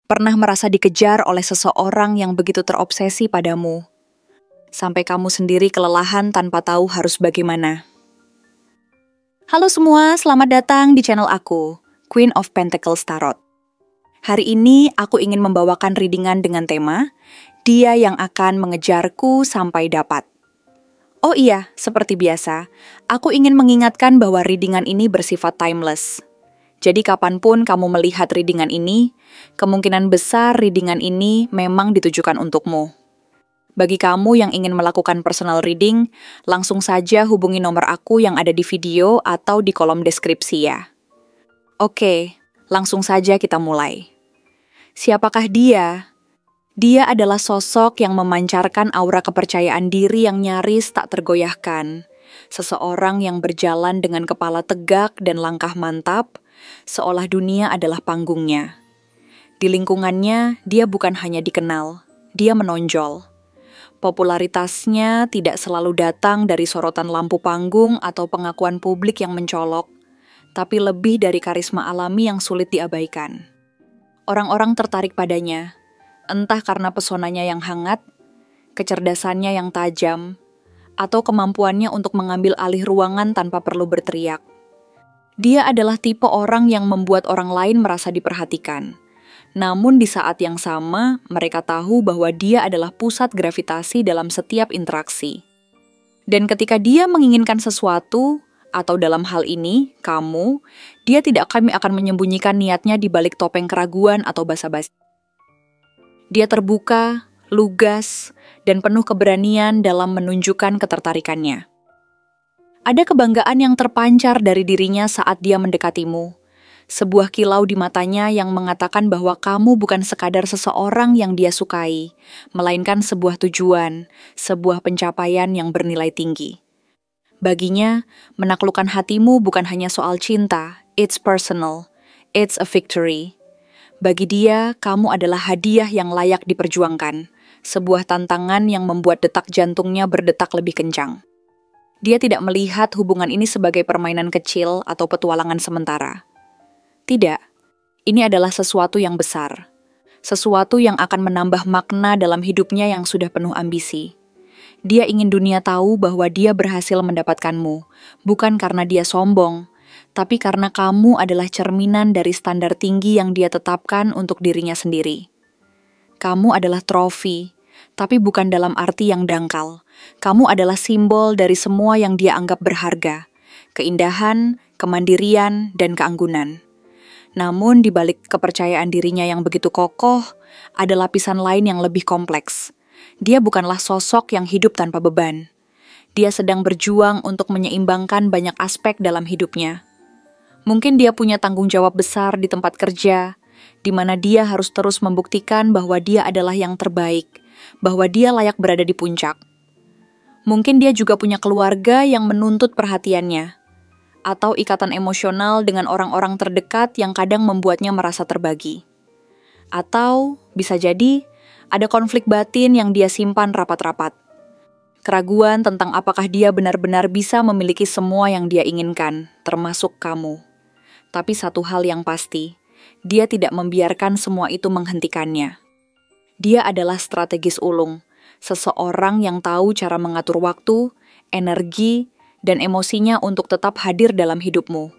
Pernah merasa dikejar oleh seseorang yang begitu terobsesi padamu, sampai kamu sendiri kelelahan tanpa tahu harus bagaimana. Halo semua, selamat datang di channel aku, Queen of Pentacles Tarot. Hari ini aku ingin membawakan readingan dengan tema, Dia yang akan mengejarku sampai dapat. Oh iya, seperti biasa, aku ingin mengingatkan bahwa readingan ini bersifat timeless. Jadi kapanpun kamu melihat readingan ini, kemungkinan besar readingan ini memang ditujukan untukmu. Bagi kamu yang ingin melakukan personal reading, langsung saja hubungi nomor aku yang ada di video atau di kolom deskripsi ya. Oke, langsung saja kita mulai. Siapakah dia? Dia adalah sosok yang memancarkan aura kepercayaan diri yang nyaris tak tergoyahkan. Seseorang yang berjalan dengan kepala tegak dan langkah mantap, seolah dunia adalah panggungnya. Di lingkungannya, dia bukan hanya dikenal, dia menonjol. Popularitasnya tidak selalu datang dari sorotan lampu panggung atau pengakuan publik yang mencolok, tapi lebih dari karisma alami yang sulit diabaikan. Orang-orang tertarik padanya, entah karena pesonanya yang hangat, kecerdasannya yang tajam, atau kemampuannya untuk mengambil alih ruangan tanpa perlu berteriak. Dia adalah tipe orang yang membuat orang lain merasa diperhatikan. Namun di saat yang sama, mereka tahu bahwa dia adalah pusat gravitasi dalam setiap interaksi. Dan ketika dia menginginkan sesuatu, atau dalam hal ini, kamu, dia tidak akan menyembunyikan niatnya di balik topeng keraguan atau basa-basi. Dia terbuka, lugas, dan penuh keberanian dalam menunjukkan ketertarikannya. Ada kebanggaan yang terpancar dari dirinya saat dia mendekatimu. Sebuah kilau di matanya yang mengatakan bahwa kamu bukan sekadar seseorang yang dia sukai, melainkan sebuah tujuan, sebuah pencapaian yang bernilai tinggi. Baginya, menaklukkan hatimu bukan hanya soal cinta, it's personal, it's a victory. Bagi dia, kamu adalah hadiah yang layak diperjuangkan, sebuah tantangan yang membuat detak jantungnya berdetak lebih kencang. Dia tidak melihat hubungan ini sebagai permainan kecil atau petualangan sementara. Tidak, ini adalah sesuatu yang besar. Sesuatu yang akan menambah makna dalam hidupnya yang sudah penuh ambisi. Dia ingin dunia tahu bahwa dia berhasil mendapatkanmu, bukan karena dia sombong, tapi karena kamu adalah cerminan dari standar tinggi yang dia tetapkan untuk dirinya sendiri. Kamu adalah trofi, tapi bukan dalam arti yang dangkal. Kamu adalah simbol dari semua yang dia anggap berharga, keindahan, kemandirian, dan keanggunan. Namun di balik kepercayaan dirinya yang begitu kokoh, ada lapisan lain yang lebih kompleks. Dia bukanlah sosok yang hidup tanpa beban. Dia sedang berjuang untuk menyeimbangkan banyak aspek dalam hidupnya. Mungkin dia punya tanggung jawab besar di tempat kerja, di mana dia harus terus membuktikan bahwa dia adalah yang terbaik, bahwa dia layak berada di puncak. Mungkin dia juga punya keluarga yang menuntut perhatiannya, atau ikatan emosional dengan orang-orang terdekat yang kadang membuatnya merasa terbagi. Atau, bisa jadi, ada konflik batin yang dia simpan rapat-rapat. Keraguan tentang apakah dia benar-benar bisa memiliki semua yang dia inginkan, termasuk kamu. Tapi satu hal yang pasti, dia tidak membiarkan semua itu menghentikannya. Dia adalah strategis ulung, seseorang yang tahu cara mengatur waktu, energi, dan emosinya untuk tetap hadir dalam hidupmu.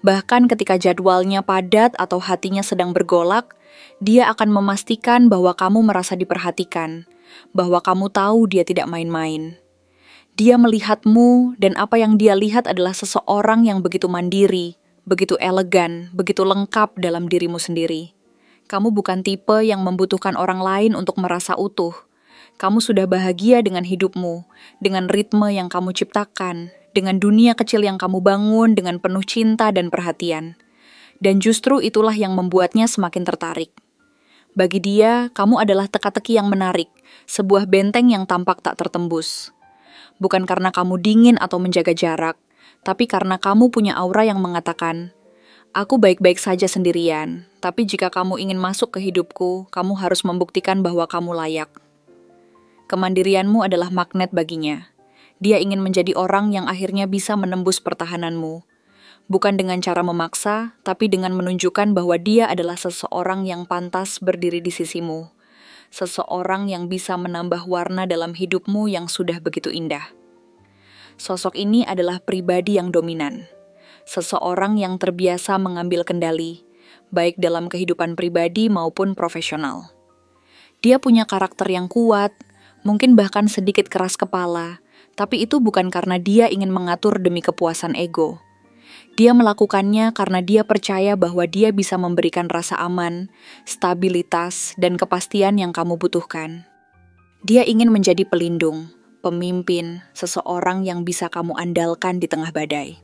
Bahkan ketika jadwalnya padat atau hatinya sedang bergolak, dia akan memastikan bahwa kamu merasa diperhatikan, bahwa kamu tahu dia tidak main-main. Dia melihatmu, dan apa yang dia lihat adalah seseorang yang begitu mandiri, begitu elegan, begitu lengkap dalam dirimu sendiri. Kamu bukan tipe yang membutuhkan orang lain untuk merasa utuh. Kamu sudah bahagia dengan hidupmu, dengan ritme yang kamu ciptakan, dengan dunia kecil yang kamu bangun dengan penuh cinta dan perhatian. Dan justru itulah yang membuatnya semakin tertarik. Bagi dia, kamu adalah teka-teki yang menarik, sebuah benteng yang tampak tak tertembus. Bukan karena kamu dingin atau menjaga jarak, tapi karena kamu punya aura yang mengatakan, aku baik-baik saja sendirian, tapi jika kamu ingin masuk ke hidupku, kamu harus membuktikan bahwa kamu layak. Kemandirianmu adalah magnet baginya. Dia ingin menjadi orang yang akhirnya bisa menembus pertahananmu. Bukan dengan cara memaksa, tapi dengan menunjukkan bahwa dia adalah seseorang yang pantas berdiri di sisimu. Seseorang yang bisa menambah warna dalam hidupmu yang sudah begitu indah. Sosok ini adalah pribadi yang dominan. Seseorang yang terbiasa mengambil kendali, baik dalam kehidupan pribadi maupun profesional. Dia punya karakter yang kuat, mungkin bahkan sedikit keras kepala, tapi itu bukan karena dia ingin mengatur demi kepuasan ego. Dia melakukannya karena dia percaya bahwa dia bisa memberikan rasa aman, stabilitas, dan kepastian yang kamu butuhkan. Dia ingin menjadi pelindung, pemimpin, seseorang yang bisa kamu andalkan di tengah badai.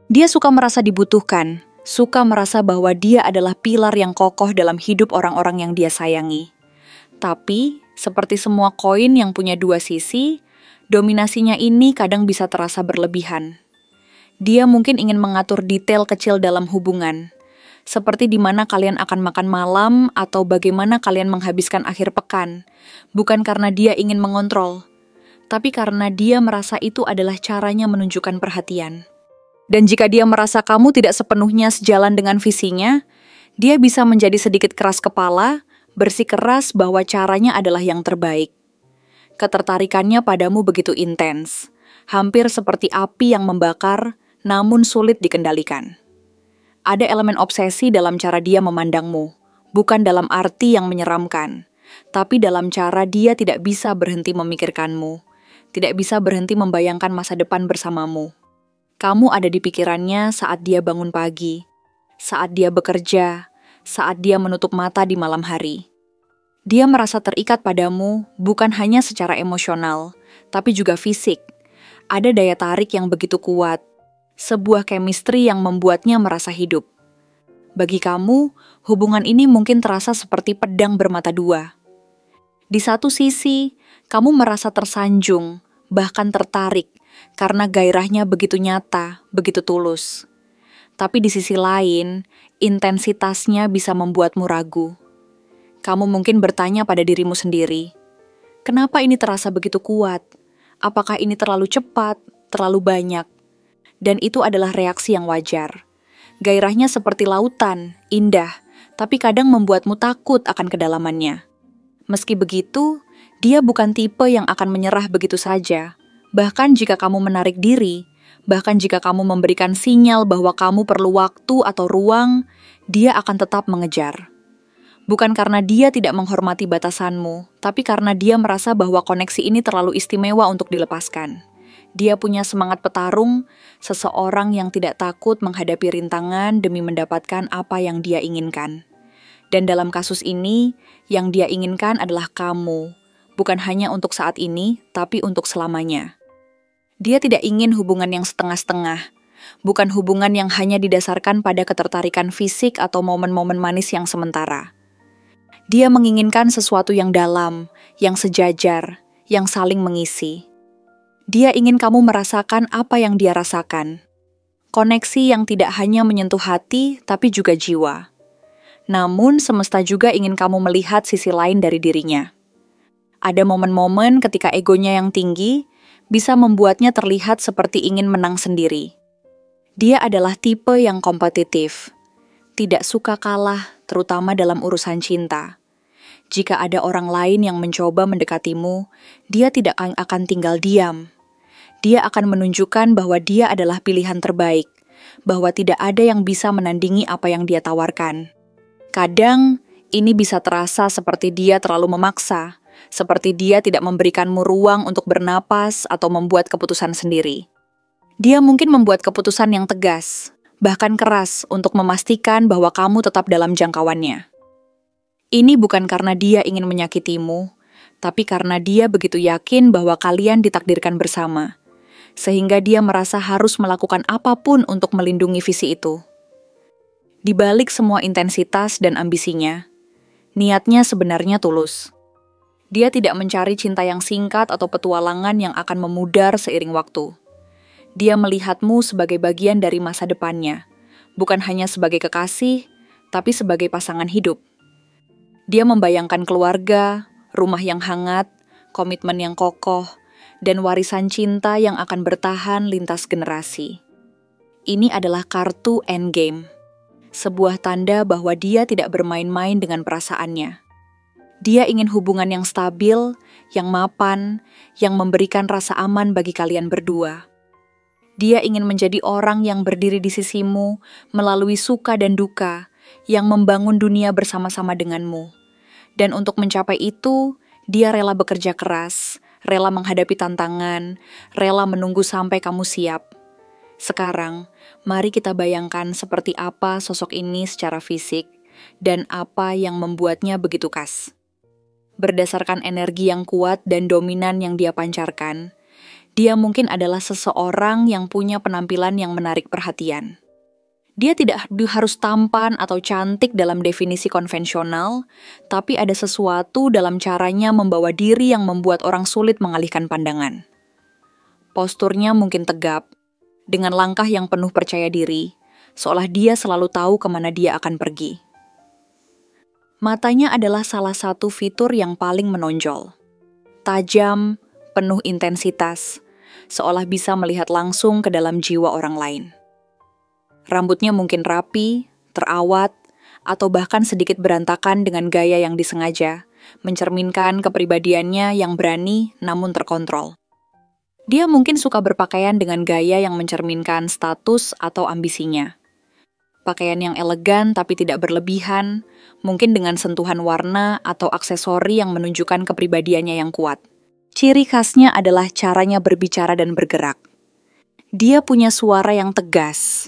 Dia suka merasa dibutuhkan, suka merasa bahwa dia adalah pilar yang kokoh dalam hidup orang-orang yang dia sayangi. Tapi, seperti semua koin yang punya dua sisi, dominasinya ini kadang bisa terasa berlebihan. Dia mungkin ingin mengatur detail kecil dalam hubungan, seperti di mana kalian akan makan malam atau bagaimana kalian menghabiskan akhir pekan, bukan karena dia ingin mengontrol, tapi karena dia merasa itu adalah caranya menunjukkan perhatian. Dan jika dia merasa kamu tidak sepenuhnya sejalan dengan visinya, dia bisa menjadi sedikit keras kepala, bersikeras bahwa caranya adalah yang terbaik. Ketertarikannya padamu begitu intens, hampir seperti api yang membakar, namun sulit dikendalikan. Ada elemen obsesi dalam cara dia memandangmu, bukan dalam arti yang menyeramkan, tapi dalam cara dia tidak bisa berhenti memikirkanmu, tidak bisa berhenti membayangkan masa depan bersamamu. Kamu ada di pikirannya saat dia bangun pagi, saat dia bekerja, saat dia menutup mata di malam hari. Dia merasa terikat padamu bukan hanya secara emosional, tapi juga fisik. Ada daya tarik yang begitu kuat, sebuah chemistry yang membuatnya merasa hidup. Bagi kamu, hubungan ini mungkin terasa seperti pedang bermata dua. Di satu sisi, kamu merasa tersanjung, bahkan tertarik, karena gairahnya begitu nyata, begitu tulus. Tapi di sisi lain, intensitasnya bisa membuatmu ragu. Kamu mungkin bertanya pada dirimu sendiri, kenapa ini terasa begitu kuat? Apakah ini terlalu cepat, terlalu banyak? Dan itu adalah reaksi yang wajar. Gairahnya seperti lautan, indah, tapi kadang membuatmu takut akan kedalamannya. Meski begitu, dia bukan tipe yang akan menyerah begitu saja. Bahkan jika kamu menarik diri, bahkan jika kamu memberikan sinyal bahwa kamu perlu waktu atau ruang, dia akan tetap mengejar. Bukan karena dia tidak menghormati batasanmu, tapi karena dia merasa bahwa koneksi ini terlalu istimewa untuk dilepaskan. Dia punya semangat petarung, seseorang yang tidak takut menghadapi rintangan demi mendapatkan apa yang dia inginkan. Dan dalam kasus ini, yang dia inginkan adalah kamu, bukan hanya untuk saat ini, tapi untuk selamanya. Dia tidak ingin hubungan yang setengah-setengah, bukan hubungan yang hanya didasarkan pada ketertarikan fisik atau momen-momen manis yang sementara. Dia menginginkan sesuatu yang dalam, yang sejajar, yang saling mengisi. Dia ingin kamu merasakan apa yang dia rasakan. Koneksi yang tidak hanya menyentuh hati, tapi juga jiwa. Namun, semesta juga ingin kamu melihat sisi lain dari dirinya. Ada momen-momen ketika egonya yang tinggi, bisa membuatnya terlihat seperti ingin menang sendiri. Dia adalah tipe yang kompetitif. Tidak suka kalah, terutama dalam urusan cinta. Jika ada orang lain yang mencoba mendekatimu, dia tidak akan tinggal diam. Dia akan menunjukkan bahwa dia adalah pilihan terbaik, bahwa tidak ada yang bisa menandingi apa yang dia tawarkan. Kadang, ini bisa terasa seperti dia terlalu memaksa, seperti dia tidak memberikanmu ruang untuk bernapas atau membuat keputusan sendiri. Dia mungkin membuat keputusan yang tegas, bahkan keras untuk memastikan bahwa kamu tetap dalam jangkauannya. Ini bukan karena dia ingin menyakitimu, tapi karena dia begitu yakin bahwa kalian ditakdirkan bersama, sehingga dia merasa harus melakukan apapun untuk melindungi visi itu. Di balik semua intensitas dan ambisinya, niatnya sebenarnya tulus. Dia tidak mencari cinta yang singkat atau petualangan yang akan memudar seiring waktu. Dia melihatmu sebagai bagian dari masa depannya, bukan hanya sebagai kekasih, tapi sebagai pasangan hidup. Dia membayangkan keluarga, rumah yang hangat, komitmen yang kokoh, dan warisan cinta yang akan bertahan lintas generasi. Ini adalah kartu endgame, sebuah tanda bahwa dia tidak bermain-main dengan perasaannya. Dia ingin hubungan yang stabil, yang mapan, yang memberikan rasa aman bagi kalian berdua. Dia ingin menjadi orang yang berdiri di sisimu melalui suka dan duka, yang membangun dunia bersama-sama denganmu. Dan untuk mencapai itu, dia rela bekerja keras, rela menghadapi tantangan, rela menunggu sampai kamu siap. Sekarang, mari kita bayangkan seperti apa sosok ini secara fisik dan apa yang membuatnya begitu khas. Berdasarkan energi yang kuat dan dominan yang dia pancarkan, dia mungkin adalah seseorang yang punya penampilan yang menarik perhatian. Dia tidak harus tampan atau cantik dalam definisi konvensional, tapi ada sesuatu dalam caranya membawa diri yang membuat orang sulit mengalihkan pandangan. Posturnya mungkin tegap, dengan langkah yang penuh percaya diri, seolah dia selalu tahu kemana dia akan pergi. Matanya adalah salah satu fitur yang paling menonjol. Tajam, penuh intensitas, seolah bisa melihat langsung ke dalam jiwa orang lain. Rambutnya mungkin rapi, terawat, atau bahkan sedikit berantakan dengan gaya yang disengaja, mencerminkan kepribadiannya yang berani namun terkontrol. Dia mungkin suka berpakaian dengan gaya yang mencerminkan status atau ambisinya. Pakaian yang elegan tapi tidak berlebihan, mungkin dengan sentuhan warna atau aksesori yang menunjukkan kepribadiannya yang kuat. Ciri khasnya adalah caranya berbicara dan bergerak. Dia punya suara yang tegas,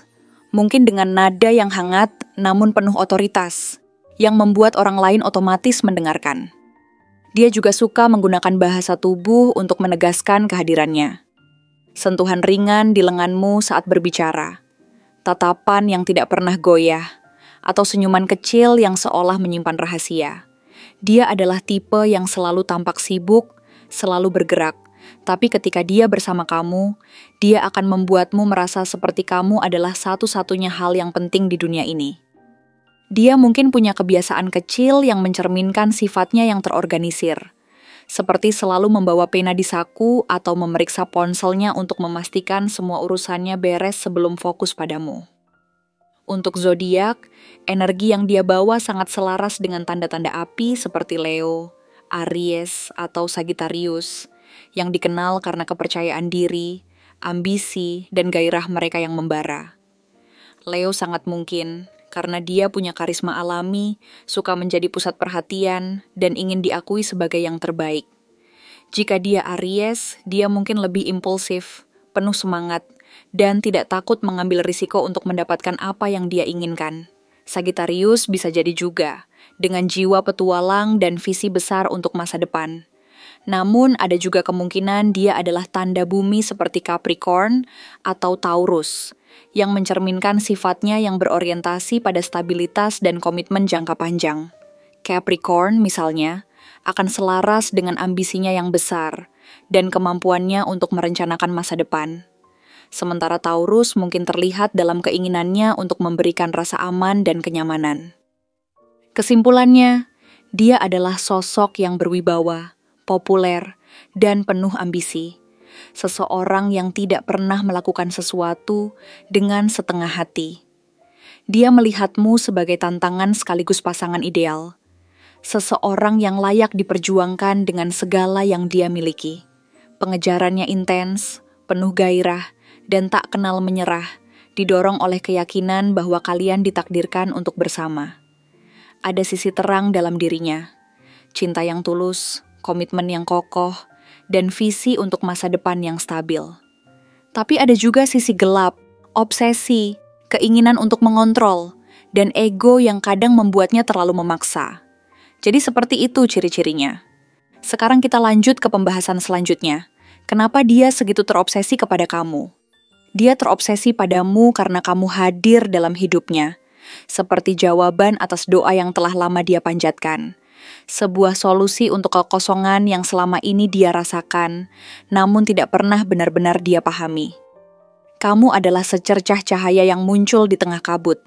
mungkin dengan nada yang hangat namun penuh otoritas, yang membuat orang lain otomatis mendengarkan. Dia juga suka menggunakan bahasa tubuh untuk menegaskan kehadirannya. Sentuhan ringan di lenganmu saat berbicara, tatapan yang tidak pernah goyah, atau senyuman kecil yang seolah menyimpan rahasia. Dia adalah tipe yang selalu tampak sibuk, selalu bergerak, tapi ketika dia bersama kamu, dia akan membuatmu merasa seperti kamu adalah satu-satunya hal yang penting di dunia ini. Dia mungkin punya kebiasaan kecil yang mencerminkan sifatnya yang terorganisir, seperti selalu membawa pena di saku atau memeriksa ponselnya untuk memastikan semua urusannya beres sebelum fokus padamu. Untuk zodiak, energi yang dia bawa sangat selaras dengan tanda-tanda api seperti Leo, Aries, atau Sagittarius, yang dikenal karena kepercayaan diri, ambisi, dan gairah mereka yang membara. Leo sangat mungkin karena dia punya karisma alami, suka menjadi pusat perhatian, dan ingin diakui sebagai yang terbaik. Jika dia Aries, dia mungkin lebih impulsif, penuh semangat, dan tidak takut mengambil risiko untuk mendapatkan apa yang dia inginkan. Sagittarius bisa jadi juga, dengan jiwa petualang dan visi besar untuk masa depan. Namun ada juga kemungkinan dia adalah tanda bumi seperti Capricorn atau Taurus, yang mencerminkan sifatnya yang berorientasi pada stabilitas dan komitmen jangka panjang. Capricorn, misalnya, akan selaras dengan ambisinya yang besar dan kemampuannya untuk merencanakan masa depan. Sementara Taurus mungkin terlihat dalam keinginannya untuk memberikan rasa aman dan kenyamanan. Kesimpulannya, dia adalah sosok yang berwibawa, populer, dan penuh ambisi. Seseorang yang tidak pernah melakukan sesuatu dengan setengah hati. Dia melihatmu sebagai tantangan sekaligus pasangan ideal. Seseorang yang layak diperjuangkan dengan segala yang dia miliki. Pengejarannya intens, penuh gairah, dan tak kenal menyerah, didorong oleh keyakinan bahwa kalian ditakdirkan untuk bersama. Ada sisi terang dalam dirinya, cinta yang tulus, komitmen yang kokoh, dan visi untuk masa depan yang stabil. Tapi ada juga sisi gelap, obsesi, keinginan untuk mengontrol, dan ego yang kadang membuatnya terlalu memaksa. Jadi seperti itu ciri-cirinya. Sekarang kita lanjut ke pembahasan selanjutnya. Kenapa dia segitu terobsesi kepada kamu? Dia terobsesi padamu karena kamu hadir dalam hidupnya, seperti jawaban atas doa yang telah lama dia panjatkan. Sebuah solusi untuk kekosongan yang selama ini dia rasakan, namun tidak pernah benar-benar dia pahami. Kamu adalah secercah cahaya yang muncul di tengah kabut.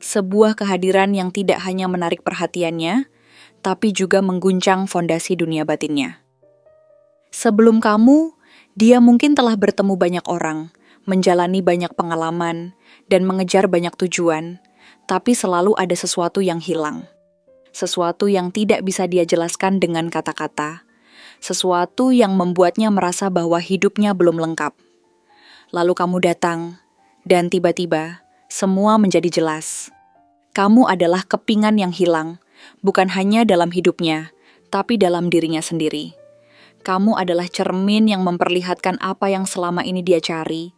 Sebuah kehadiran yang tidak hanya menarik perhatiannya, tapi juga mengguncang fondasi dunia batinnya. Sebelum kamu, dia mungkin telah bertemu banyak orang, menjalani banyak pengalaman, dan mengejar banyak tujuan, tapi selalu ada sesuatu yang hilang. Sesuatu yang tidak bisa dia jelaskan dengan kata-kata. Sesuatu yang membuatnya merasa bahwa hidupnya belum lengkap. Lalu kamu datang, dan tiba-tiba semua menjadi jelas. Kamu adalah kepingan yang hilang, bukan hanya dalam hidupnya, tapi dalam dirinya sendiri. Kamu adalah cermin yang memperlihatkan apa yang selama ini dia cari,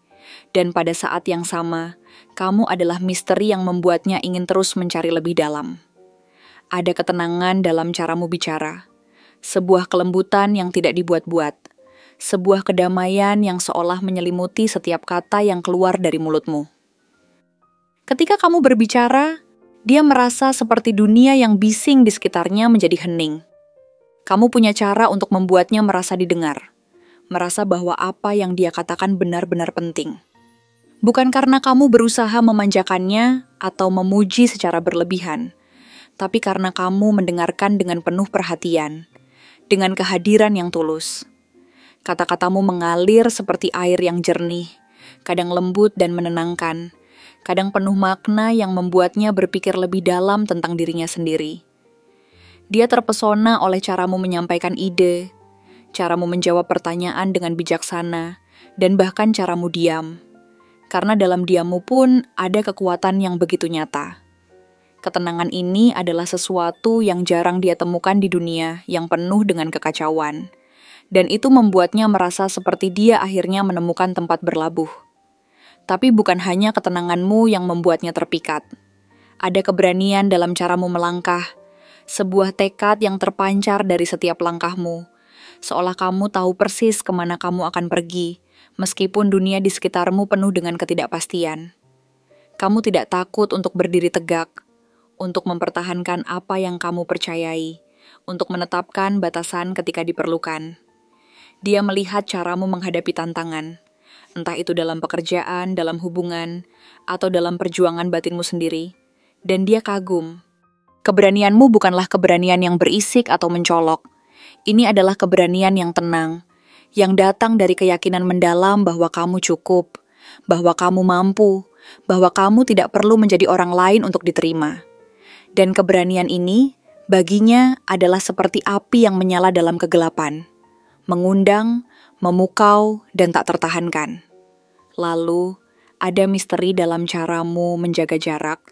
dan pada saat yang sama, kamu adalah misteri yang membuatnya ingin terus mencari lebih dalam. Ada ketenangan dalam caramu bicara, sebuah kelembutan yang tidak dibuat-buat, sebuah kedamaian yang seolah menyelimuti setiap kata yang keluar dari mulutmu. Ketika kamu berbicara, dia merasa seperti dunia yang bising di sekitarnya menjadi hening. Kamu punya cara untuk membuatnya merasa didengar, merasa bahwa apa yang dia katakan benar-benar penting. Bukan karena kamu berusaha memanjakannya atau memuji secara berlebihan, tapi karena kamu mendengarkan dengan penuh perhatian, dengan kehadiran yang tulus. Kata-katamu mengalir seperti air yang jernih, kadang lembut dan menenangkan, kadang penuh makna yang membuatnya berpikir lebih dalam tentang dirinya sendiri. Dia terpesona oleh caramu menyampaikan ide, caramu menjawab pertanyaan dengan bijaksana, dan bahkan caramu diam. Karena dalam diammu pun ada kekuatan yang begitu nyata. Ketenangan ini adalah sesuatu yang jarang dia temukan di dunia yang penuh dengan kekacauan. Dan itu membuatnya merasa seperti dia akhirnya menemukan tempat berlabuh. Tapi bukan hanya ketenanganmu yang membuatnya terpikat. Ada keberanian dalam caramu melangkah, sebuah tekad yang terpancar dari setiap langkahmu. Seolah kamu tahu persis kemana kamu akan pergi, meskipun dunia di sekitarmu penuh dengan ketidakpastian. Kamu tidak takut untuk berdiri tegak, untuk mempertahankan apa yang kamu percayai, untuk menetapkan batasan ketika diperlukan. Dia melihat caramu menghadapi tantangan, entah itu dalam pekerjaan, dalam hubungan, atau dalam perjuangan batinmu sendiri, dan dia kagum. Keberanianmu bukanlah keberanian yang berisik atau mencolok. Ini adalah keberanian yang tenang, yang datang dari keyakinan mendalam bahwa kamu cukup, bahwa kamu mampu, bahwa kamu tidak perlu menjadi orang lain untuk diterima. Dan keberanian ini, baginya adalah seperti api yang menyala dalam kegelapan, mengundang, memukau, dan tak tertahankan. Lalu, ada misteri dalam caramu menjaga jarak,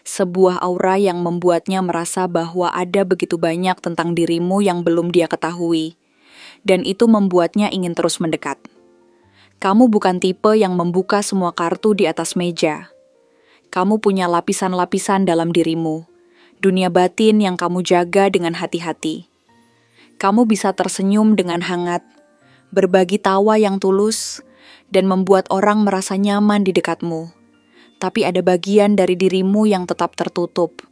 sebuah aura yang membuatnya merasa bahwa ada begitu banyak tentang dirimu yang belum dia ketahui, dan itu membuatnya ingin terus mendekat. Kamu bukan tipe yang membuka semua kartu di atas meja. Kamu punya lapisan-lapisan dalam dirimu, dunia batin yang kamu jaga dengan hati-hati. Kamu bisa tersenyum dengan hangat, berbagi tawa yang tulus, dan membuat orang merasa nyaman di dekatmu. Tapi ada bagian dari dirimu yang tetap tertutup,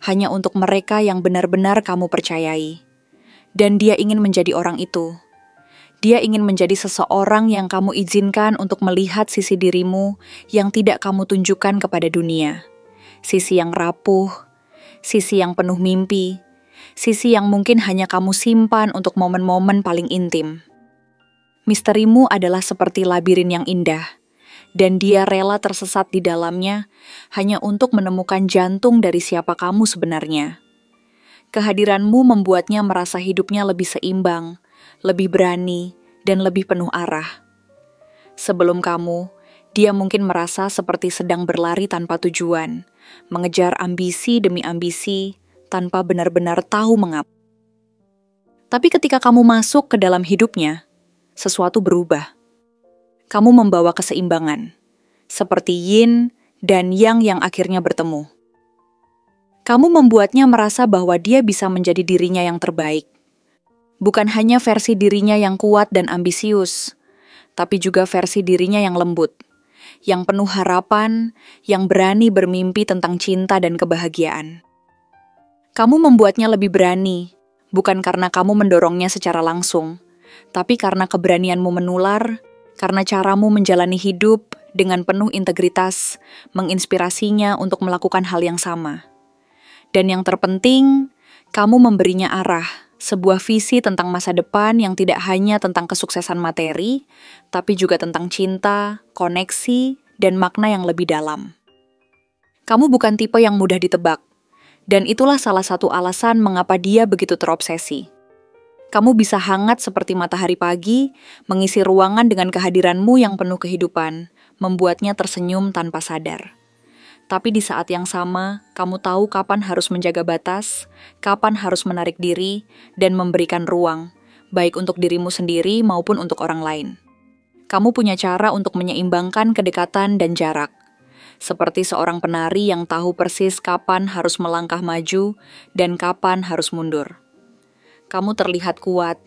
hanya untuk mereka yang benar-benar kamu percayai. Dan dia ingin menjadi orang itu. Dia ingin menjadi seseorang yang kamu izinkan untuk melihat sisi dirimu yang tidak kamu tunjukkan kepada dunia. Sisi yang rapuh, sisi yang penuh mimpi, sisi yang mungkin hanya kamu simpan untuk momen-momen paling intim. Misterimu adalah seperti labirin yang indah, dan dia rela tersesat di dalamnya hanya untuk menemukan jantung dari siapa kamu sebenarnya. Kehadiranmu membuatnya merasa hidupnya lebih seimbang, lebih berani, dan lebih penuh arah. Sebelum kamu, dia mungkin merasa seperti sedang berlari tanpa tujuan, mengejar ambisi demi ambisi, tanpa benar-benar tahu mengapa. Tapi ketika kamu masuk ke dalam hidupnya, sesuatu berubah. Kamu membawa keseimbangan, seperti yin dan yang akhirnya bertemu. Kamu membuatnya merasa bahwa dia bisa menjadi dirinya yang terbaik. Bukan hanya versi dirinya yang kuat dan ambisius, tapi juga versi dirinya yang lembut, yang penuh harapan, yang berani bermimpi tentang cinta dan kebahagiaan. Kamu membuatnya lebih berani, bukan karena kamu mendorongnya secara langsung, tapi karena keberanianmu menular, karena caramu menjalani hidup dengan penuh integritas, menginspirasinya untuk melakukan hal yang sama. Dan yang terpenting, kamu memberinya arah, Sebuah visi tentang masa depan yang tidak hanya tentang kesuksesan materi, tapi juga tentang cinta, koneksi, dan makna yang lebih dalam. Kamu bukan tipe yang mudah ditebak, dan itulah salah satu alasan mengapa dia begitu terobsesi. Kamu bisa hangat seperti matahari pagi, mengisi ruangan dengan kehadiranmu yang penuh kehidupan, membuatnya tersenyum tanpa sadar. Tapi di saat yang sama, kamu tahu kapan harus menjaga batas, kapan harus menarik diri, dan memberikan ruang, baik untuk dirimu sendiri maupun untuk orang lain. Kamu punya cara untuk menyeimbangkan kedekatan dan jarak. Seperti seorang penari yang tahu persis kapan harus melangkah maju dan kapan harus mundur. Kamu terlihat kuat,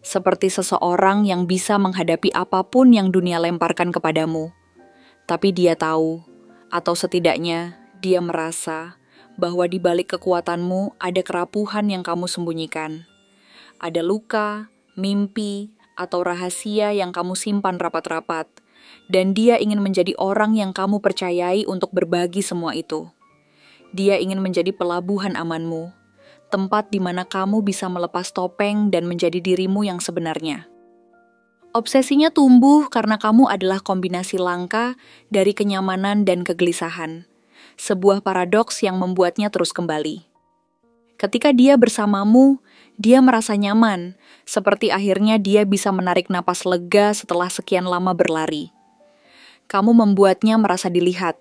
seperti seseorang yang bisa menghadapi apapun yang dunia lemparkan kepadamu. Tapi dia tahu, atau setidaknya dia merasa bahwa di balik kekuatanmu ada kerapuhan yang kamu sembunyikan. Ada luka, mimpi, atau rahasia yang kamu simpan rapat-rapat, dan dia ingin menjadi orang yang kamu percayai untuk berbagi semua itu. Dia ingin menjadi pelabuhan amanmu, tempat di mana kamu bisa melepas topeng dan menjadi dirimu yang sebenarnya. Obsesinya tumbuh karena kamu adalah kombinasi langka dari kenyamanan dan kegelisahan, sebuah paradoks yang membuatnya terus kembali. Ketika dia bersamamu, dia merasa nyaman, seperti akhirnya dia bisa menarik napas lega setelah sekian lama berlari. Kamu membuatnya merasa dilihat,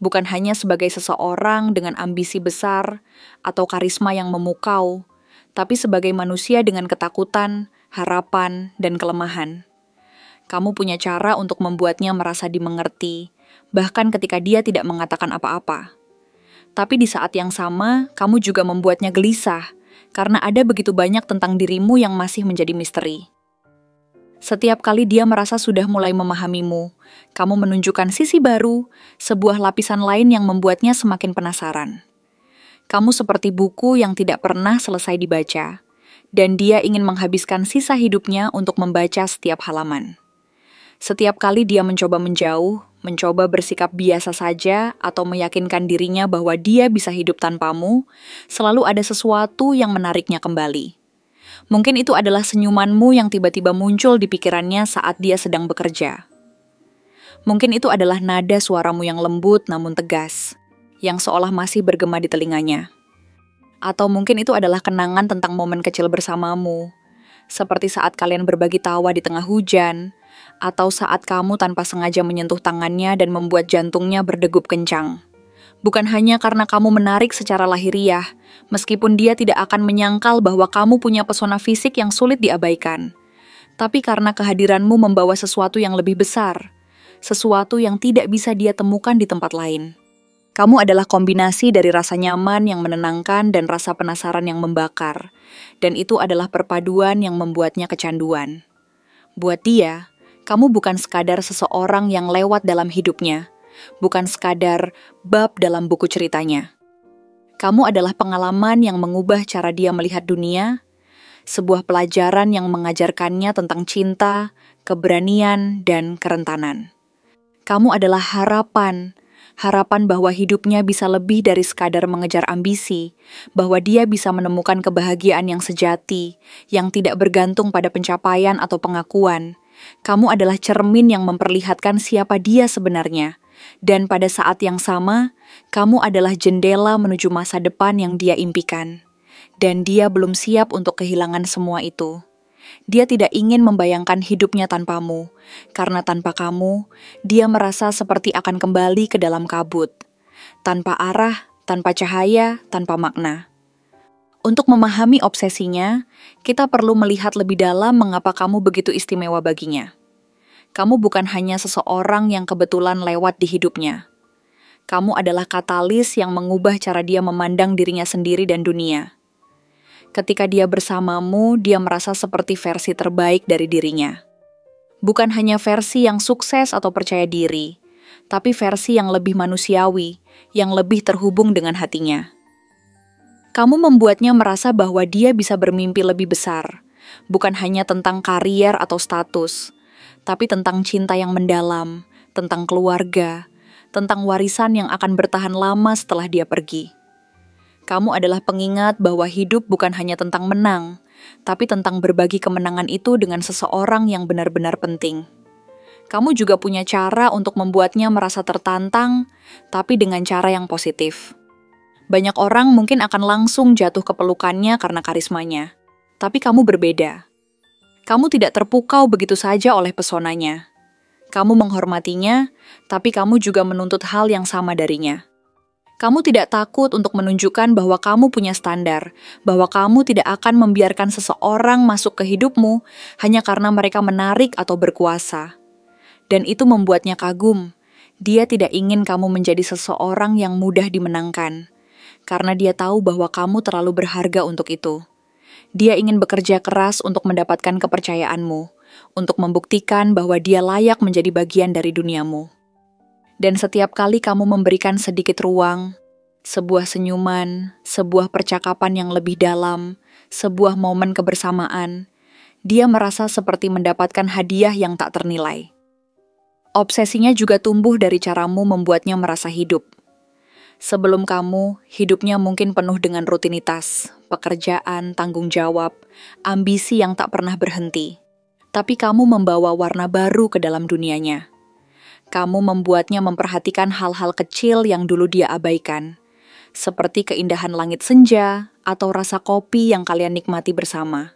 bukan hanya sebagai seseorang dengan ambisi besar atau karisma yang memukau, tapi sebagai manusia dengan ketakutan, harapan, dan kelemahan. Kamu punya cara untuk membuatnya merasa dimengerti, bahkan ketika dia tidak mengatakan apa-apa. Tapi di saat yang sama, kamu juga membuatnya gelisah, karena ada begitu banyak tentang dirimu yang masih menjadi misteri. Setiap kali dia merasa sudah mulai memahamimu, kamu menunjukkan sisi baru, sebuah lapisan lain yang membuatnya semakin penasaran. Kamu seperti buku yang tidak pernah selesai dibaca, dan dia ingin menghabiskan sisa hidupnya untuk membaca setiap halaman. Setiap kali dia mencoba menjauh, mencoba bersikap biasa saja, atau meyakinkan dirinya bahwa dia bisa hidup tanpamu, selalu ada sesuatu yang menariknya kembali. Mungkin itu adalah senyumanmu yang tiba-tiba muncul di pikirannya saat dia sedang bekerja. Mungkin itu adalah nada suaramu yang lembut namun tegas, yang seolah masih bergema di telinganya. Atau mungkin itu adalah kenangan tentang momen kecil bersamamu, seperti saat kalian berbagi tawa di tengah hujan, atau saat kamu tanpa sengaja menyentuh tangannya dan membuat jantungnya berdegup kencang. Bukan hanya karena kamu menarik secara lahiriah, meskipun dia tidak akan menyangkal bahwa kamu punya pesona fisik yang sulit diabaikan, tapi karena kehadiranmu membawa sesuatu yang lebih besar, sesuatu yang tidak bisa dia temukan di tempat lain. Kamu adalah kombinasi dari rasa nyaman yang menenangkan dan rasa penasaran yang membakar, dan itu adalah perpaduan yang membuatnya kecanduan. Buat dia, kamu bukan sekadar seseorang yang lewat dalam hidupnya, bukan sekadar bab dalam buku ceritanya. Kamu adalah pengalaman yang mengubah cara dia melihat dunia, sebuah pelajaran yang mengajarkannya tentang cinta, keberanian, dan kerentanan. Kamu adalah harapan bahwa hidupnya bisa lebih dari sekadar mengejar ambisi, bahwa dia bisa menemukan kebahagiaan yang sejati, yang tidak bergantung pada pencapaian atau pengakuan. Kamu adalah cermin yang memperlihatkan siapa dia sebenarnya, dan pada saat yang sama, kamu adalah jendela menuju masa depan yang dia impikan. Dan dia belum siap untuk kehilangan semua itu. Dia tidak ingin membayangkan hidupnya tanpamu, karena tanpa kamu, dia merasa seperti akan kembali ke dalam kabut. Tanpa arah, tanpa cahaya, tanpa makna. Untuk memahami obsesinya, kita perlu melihat lebih dalam mengapa kamu begitu istimewa baginya. Kamu bukan hanya seseorang yang kebetulan lewat di hidupnya. Kamu adalah katalis yang mengubah cara dia memandang dirinya sendiri dan dunia. Ketika dia bersamamu, dia merasa seperti versi terbaik dari dirinya. Bukan hanya versi yang sukses atau percaya diri, tapi versi yang lebih manusiawi, yang lebih terhubung dengan hatinya. Kamu membuatnya merasa bahwa dia bisa bermimpi lebih besar, bukan hanya tentang karier atau status, tapi tentang cinta yang mendalam, tentang keluarga, tentang warisan yang akan bertahan lama setelah dia pergi. Kamu adalah pengingat bahwa hidup bukan hanya tentang menang, tapi tentang berbagi kemenangan itu dengan seseorang yang benar-benar penting. Kamu juga punya cara untuk membuatnya merasa tertantang, tapi dengan cara yang positif. Banyak orang mungkin akan langsung jatuh ke pelukannya karena karismanya, tapi kamu berbeda. Kamu tidak terpukau begitu saja oleh pesonanya. Kamu menghormatinya, tapi kamu juga menuntut hal yang sama darinya. Kamu tidak takut untuk menunjukkan bahwa kamu punya standar, bahwa kamu tidak akan membiarkan seseorang masuk ke hidupmu hanya karena mereka menarik atau berkuasa. Dan itu membuatnya kagum. Dia tidak ingin kamu menjadi seseorang yang mudah dimenangkan, karena dia tahu bahwa kamu terlalu berharga untuk itu. Dia ingin bekerja keras untuk mendapatkan kepercayaanmu, untuk membuktikan bahwa dia layak menjadi bagian dari duniamu. Dan setiap kali kamu memberikan sedikit ruang, sebuah senyuman, sebuah percakapan yang lebih dalam, sebuah momen kebersamaan, dia merasa seperti mendapatkan hadiah yang tak ternilai. Obsesinya juga tumbuh dari caramu membuatnya merasa hidup. Sebelum kamu, hidupnya mungkin penuh dengan rutinitas, pekerjaan, tanggung jawab, ambisi yang tak pernah berhenti. Tapi kamu membawa warna baru ke dalam dunianya. Kamu membuatnya memperhatikan hal-hal kecil yang dulu dia abaikan, seperti keindahan langit senja atau rasa kopi yang kalian nikmati bersama.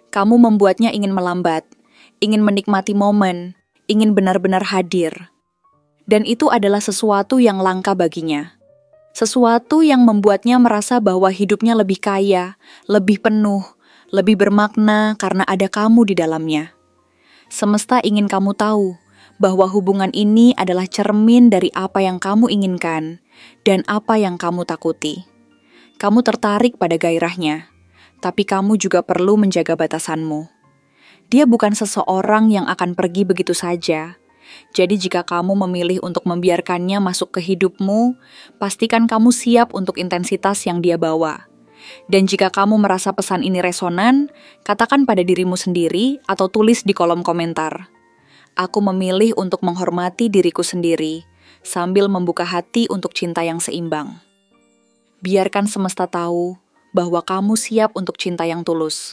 Kamu membuatnya ingin melambat, ingin menikmati momen, ingin benar-benar hadir. Dan itu adalah sesuatu yang langka baginya. Sesuatu yang membuatnya merasa bahwa hidupnya lebih kaya, lebih penuh, lebih bermakna karena ada kamu di dalamnya. Semesta ingin kamu tahu bahwa hubungan ini adalah cermin dari apa yang kamu inginkan dan apa yang kamu takuti. Kamu tertarik pada gairahnya, tapi kamu juga perlu menjaga batasanmu. Dia bukan seseorang yang akan pergi begitu saja. Jadi jika kamu memilih untuk membiarkannya masuk ke hidupmu, pastikan kamu siap untuk intensitas yang dia bawa. Dan jika kamu merasa pesan ini resonan, katakan pada dirimu sendiri atau tulis di kolom komentar. Aku memilih untuk menghormati diriku sendiri, sambil membuka hati untuk cinta yang seimbang. Biarkan semesta tahu bahwa kamu siap untuk cinta yang tulus,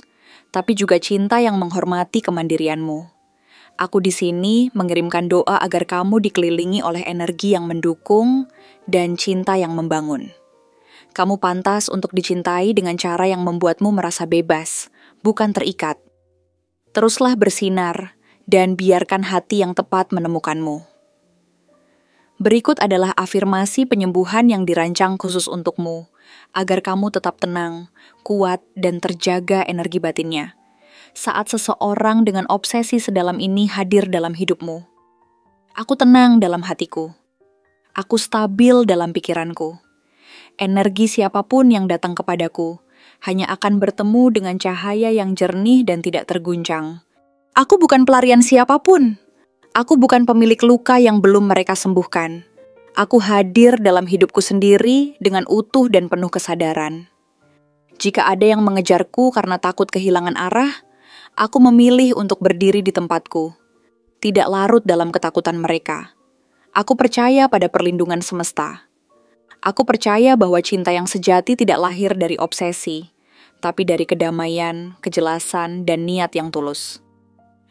tapi juga cinta yang menghormati kemandirianmu. Aku di sini mengirimkan doa agar kamu dikelilingi oleh energi yang mendukung dan cinta yang membangun. Kamu pantas untuk dicintai dengan cara yang membuatmu merasa bebas, bukan terikat. Teruslah bersinar dan biarkan hati yang tepat menemukanmu. Berikut adalah afirmasi penyembuhan yang dirancang khusus untukmu, agar kamu tetap tenang, kuat, dan terjaga energi batinnya saat seseorang dengan obsesi sedalam ini hadir dalam hidupmu. Aku tenang dalam hatiku. Aku stabil dalam pikiranku. Energi siapapun yang datang kepadaku hanya akan bertemu dengan cahaya yang jernih dan tidak terguncang. Aku bukan pelarian siapapun. Aku bukan pemilik luka yang belum mereka sembuhkan. Aku hadir dalam hidupku sendiri dengan utuh dan penuh kesadaran. Jika ada yang mengejarku karena takut kehilangan arah, aku memilih untuk berdiri di tempatku, tidak larut dalam ketakutan mereka. Aku percaya pada perlindungan semesta. Aku percaya bahwa cinta yang sejati tidak lahir dari obsesi, tapi dari kedamaian, kejelasan, dan niat yang tulus.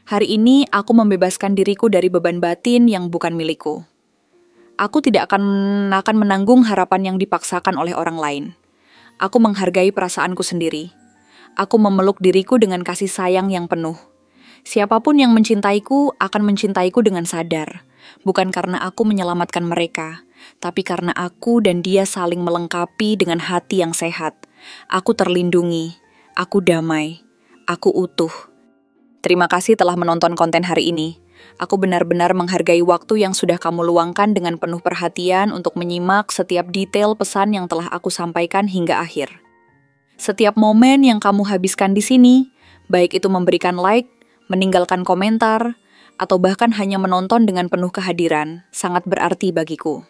Hari ini aku membebaskan diriku dari beban batin yang bukan milikku. Aku tidak akan menanggung harapan yang dipaksakan oleh orang lain. Aku menghargai perasaanku sendiri. Aku memeluk diriku dengan kasih sayang yang penuh. Siapapun yang mencintaiku akan mencintaiku dengan sadar, bukan karena aku menyelamatkan mereka, tapi karena aku dan dia saling melengkapi dengan hati yang sehat. Aku terlindungi, aku damai, aku utuh. Terima kasih telah menonton konten hari ini. Aku benar-benar menghargai waktu yang sudah kamu luangkan dengan penuh perhatian untuk menyimak setiap detail pesan yang telah aku sampaikan hingga akhir. Setiap momen yang kamu habiskan di sini, baik itu memberikan like, meninggalkan komentar, atau bahkan hanya menonton dengan penuh kehadiran, sangat berarti bagiku.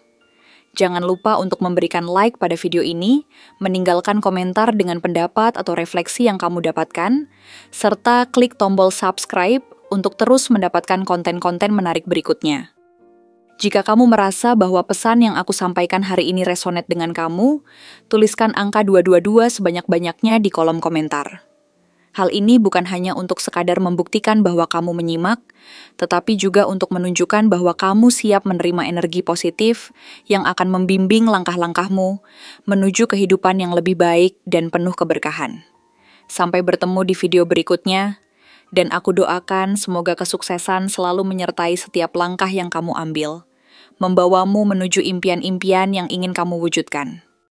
Jangan lupa untuk memberikan like pada video ini, meninggalkan komentar dengan pendapat atau refleksi yang kamu dapatkan, serta klik tombol subscribe untuk terus mendapatkan konten-konten menarik berikutnya. Jika kamu merasa bahwa pesan yang aku sampaikan hari ini resonate dengan kamu, tuliskan angka 222 sebanyak-banyaknya di kolom komentar. Hal ini bukan hanya untuk sekadar membuktikan bahwa kamu menyimak, tetapi juga untuk menunjukkan bahwa kamu siap menerima energi positif yang akan membimbing langkah-langkahmu menuju kehidupan yang lebih baik dan penuh keberkahan. Sampai bertemu di video berikutnya, dan aku doakan semoga kesuksesan selalu menyertai setiap langkah yang kamu ambil, membawamu menuju impian-impian yang ingin kamu wujudkan.